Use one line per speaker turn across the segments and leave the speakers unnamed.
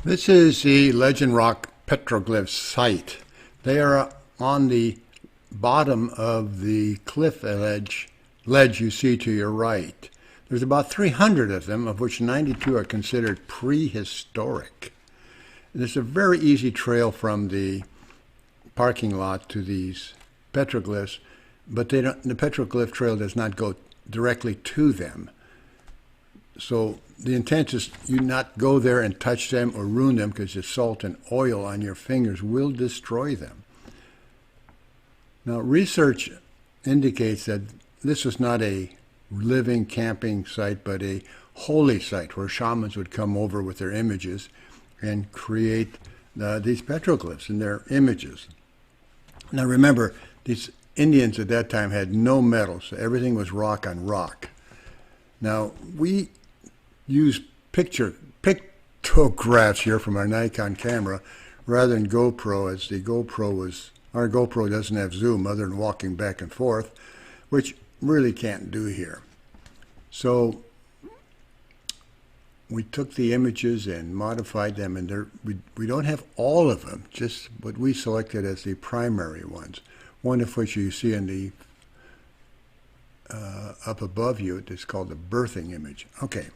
This is the Legend Rock Petroglyph site. They are on the bottom of the cliff ledge you see to your right. There's about 300 of them, of which 92 are considered prehistoric. There's a very easy trail from the parking lot to these petroglyphs, but the petroglyph trail does not go directly to them. So the intent is you not go there and touch them or ruin them, because the salt and oil on your fingers will destroy them. Now, research indicates that this was not a living camping site, but a holy site where shamans would come over with their images and create these petroglyphs and their images. Now remember, these Indians at that time had no metal, so everything was rock on rock. Now, we use pictographs here from our Nikon camera rather than GoPro, as our GoPro doesn't have zoom other than walking back and forth, which really can't do here. So we took the images and modified them, and we don't have all of them, just what we selected as the primary ones, one of which you see in the up above you. It's called the birthing image. Okay,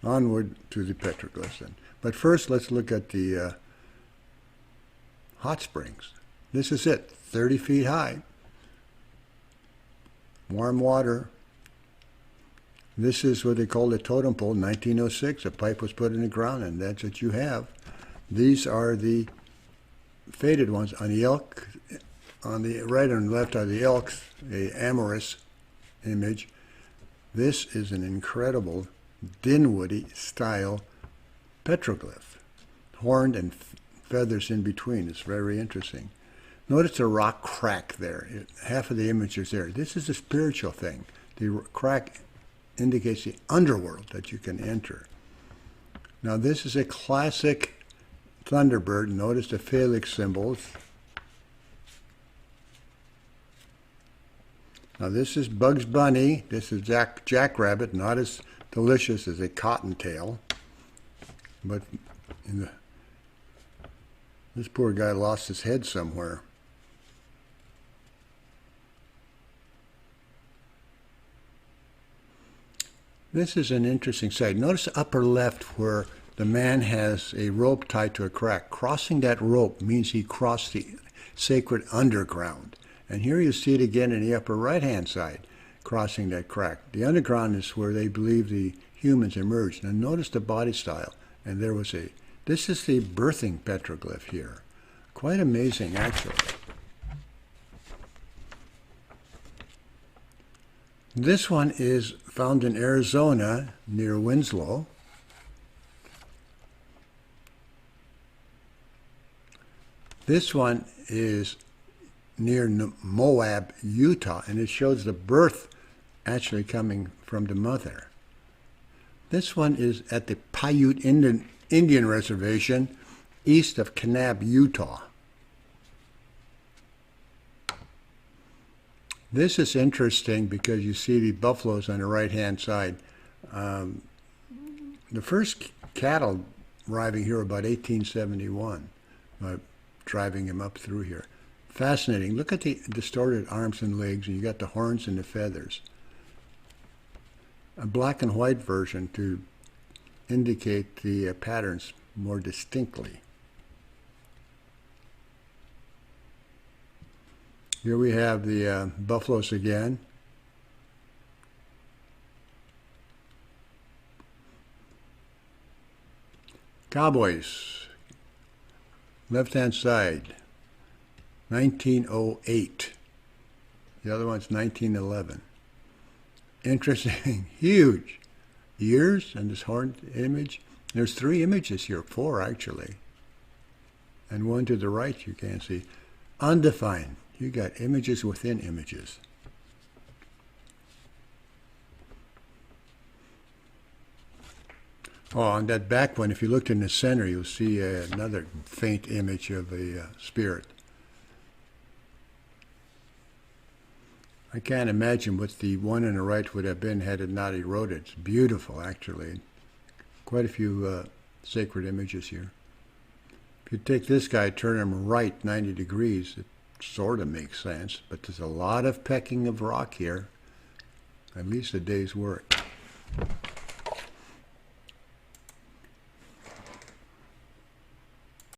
onward to the petroglyphs then. But first, let's look at the hot springs. This is it, 30 feet high, warm water. This is what they call the totem pole. 1906, a pipe was put in the ground, and that's what you have. These are the faded ones. On the elk, on the right and left are the elks, a amorous image. This is an incredible Dinwoody style petroglyph, horned and feathers in between. It's very interesting. Notice the rock crack there. Half of the image is there. This is a spiritual thing. The crack indicates the underworld that you can enter. Now, this is a classic thunderbird. Notice the phalanx symbols. Now, this is Bugs Bunny. This is Jackrabbit, not as delicious as a cottontail, but this poor guy lost his head somewhere. This is an interesting sight. Notice the upper left where the man has a rope tied to a crack. Crossing that rope means he crossed the sacred underground. And here you see it again in the upper right-hand side, crossing that crack. The underground is where they believe the humans emerged. Now notice the body style. And this is the birthing petroglyph here. Quite amazing, actually. This one is found in Arizona near Winslow. This one is near Moab, Utah, and it shows the birth actually coming from the mother. This one is at the Paiute Indian Reservation east of Kanab, Utah. This is interesting because you see the buffaloes on the right-hand side. The first cattle arriving here about 1871, driving them up through here. Fascinating. Look at the distorted arms and legs, and you got the horns and the feathers. A black and white version to indicate the patterns more distinctly. Here we have the buffaloes again. Cowboys, left-hand side, 1908. The other one's 1911. Interesting, huge ears and this horned image. There's 3 images here, 4 actually. And one to the right you can't see. Undefined. You got images within images. Oh, on that back one, if you looked in the center, you'll see another faint image of a spirit. I can't imagine what the one on the right would have been had it not eroded. It's beautiful, actually. Quite a few sacred images here. If you take this guy, turn him right 90 degrees, it sort of makes sense, but there's a lot of pecking of rock here, at least a day's work.